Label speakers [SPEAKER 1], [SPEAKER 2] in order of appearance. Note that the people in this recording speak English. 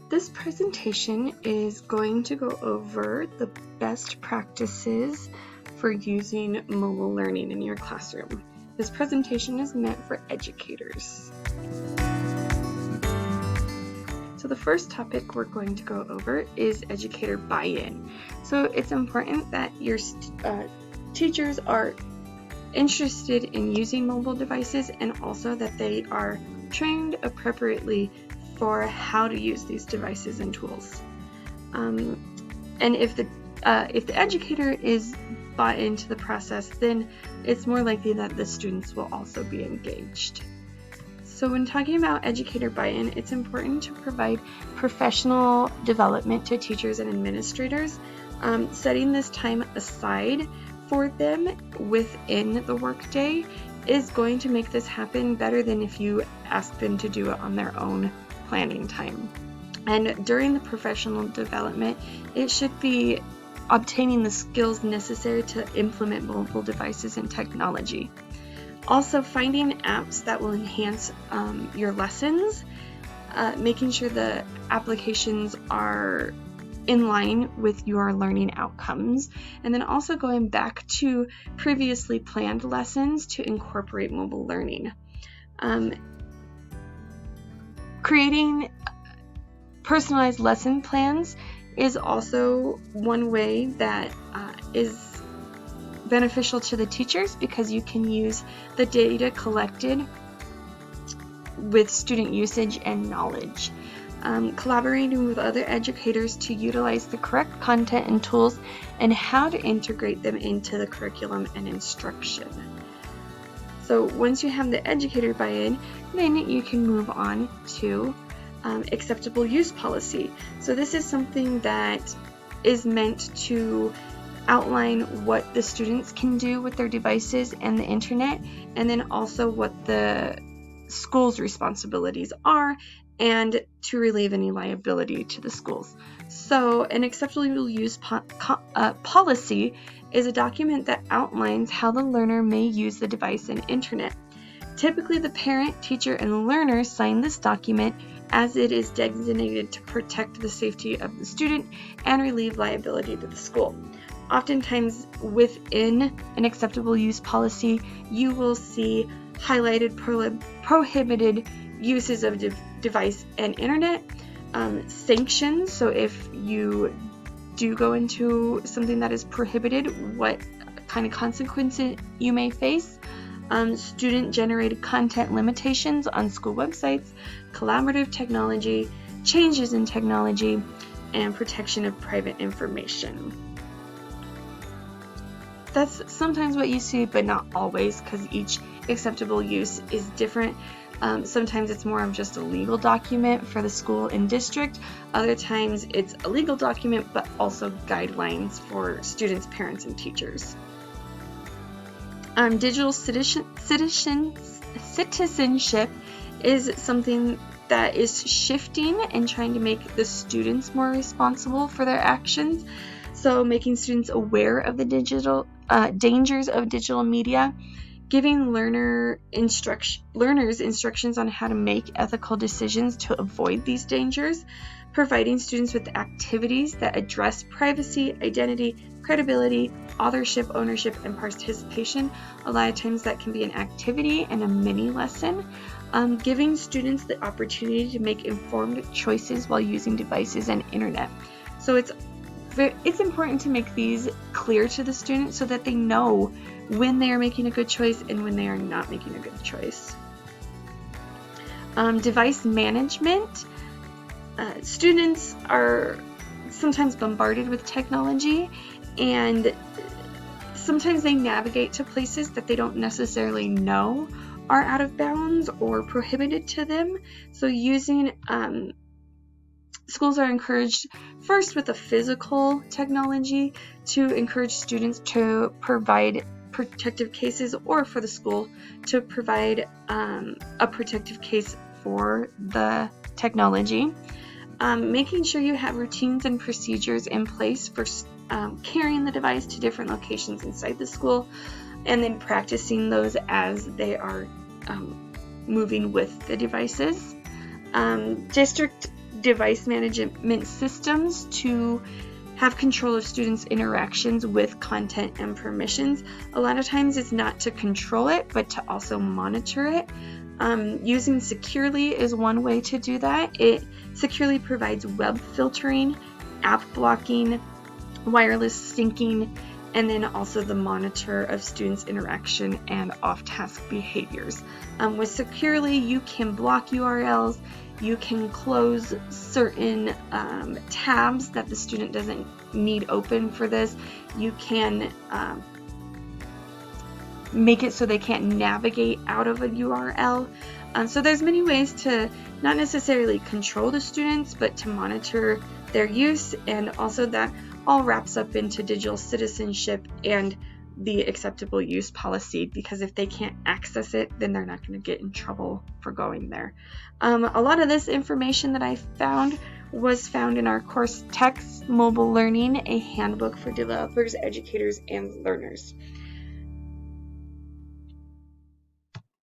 [SPEAKER 1] This presentation is going to go over the best practices for using mobile learning in your classroom. This presentation is meant for educators. So the first topic we're going to go over is Educator BuyIn. So it's important that your teachers are interested in using mobile devices and also that they are trained appropriately for how to use these devices and tools. And if the educator is bought into the process, then it's more likely that the students will also be engaged. So when talking about educator buy-in, it's important to provide professional development to teachers and administrators. Setting this time aside for them within the workday is going to make this happen better than if you ask them to do it on their own planning time. And during the professional development, it should be obtaining the skills necessary to implement mobile devices and technology. Also, finding apps that will enhance your lessons, making sure the applications are in line with your learning outcomes, and then also going back to previously planned lessons to incorporate mobile learning. Creating personalized lesson plans is also one way that is beneficial to the teachers because you can use the data collected with student usage and knowledge. Collaborating with other educators to utilize the correct content and tools and how to integrate them into the curriculum and instruction. So once you have the educator buy-in, then you can move on to acceptable use policy. So this is something that is meant to outline what the students can do with their devices and the internet, and then also what the school's responsibilities are, and to relieve any liability to the schools. So an acceptable use policy is a document that outlines how the learner may use the device and internet. Typically, the parent, teacher, and learner sign this document as it is designated to protect the safety of the student and relieve liability to the school. Oftentimes within an acceptable use policy, you will see highlighted prohibited uses of device and internet, sanctions. So if you do go into something that is prohibited, what kind of consequences you may face, student-generated content limitations on school websites, collaborative technology, changes in technology, and protection of private information. That's sometimes what you see, but not always, because each acceptable use is different. Sometimes it's more of just a legal document for the school and district. Other times it's a legal document, but also guidelines for students, parents, and teachers. Digital citizenship is something that is shifting and trying to make the students more responsible for their actions. So making students aware of the dangers of digital media, giving learners instructions on how to make ethical decisions to avoid these dangers, providing students with activities that address privacy, identity, credibility, authorship, ownership, and participation. A lot of times that can be an activity and a mini lesson. Giving students the opportunity to make informed choices while using devices and internet. So it's important to make these clear to the students so that they know when they are making a good choice and when they are not making a good choice. Device management. Students are sometimes bombarded with technology, and sometimes they navigate to places that they don't necessarily know are out of bounds or prohibited to them. So schools are encouraged first with a physical technology to encourage students to provide protective cases, or for the school to provide a protective case for the technology. Making sure you have routines and procedures in place for carrying the device to different locations inside the school, and then practicing those as they are moving with the devices. District device management systems to have control of students' interactions with content and permissions. A lot of times it's not to control it, but to also monitor it. Using Securely is one way to do that. It securely provides web filtering, app blocking, wireless syncing, and then also the monitor of students' interaction and off-task behaviors. With Securely, you can block URLs, you can close certain tabs that the student doesn't need open for this. You can make it so they can't navigate out of a URL. So there's many ways to not necessarily control the students, but to monitor their use, and also that all wraps up into digital citizenship and the acceptable use policy, because if they can't access it, then they're not going to get in trouble for going there. A lot of this information that I found was found in our course Text Mobile Learning, a handbook for developers, educators, and learners.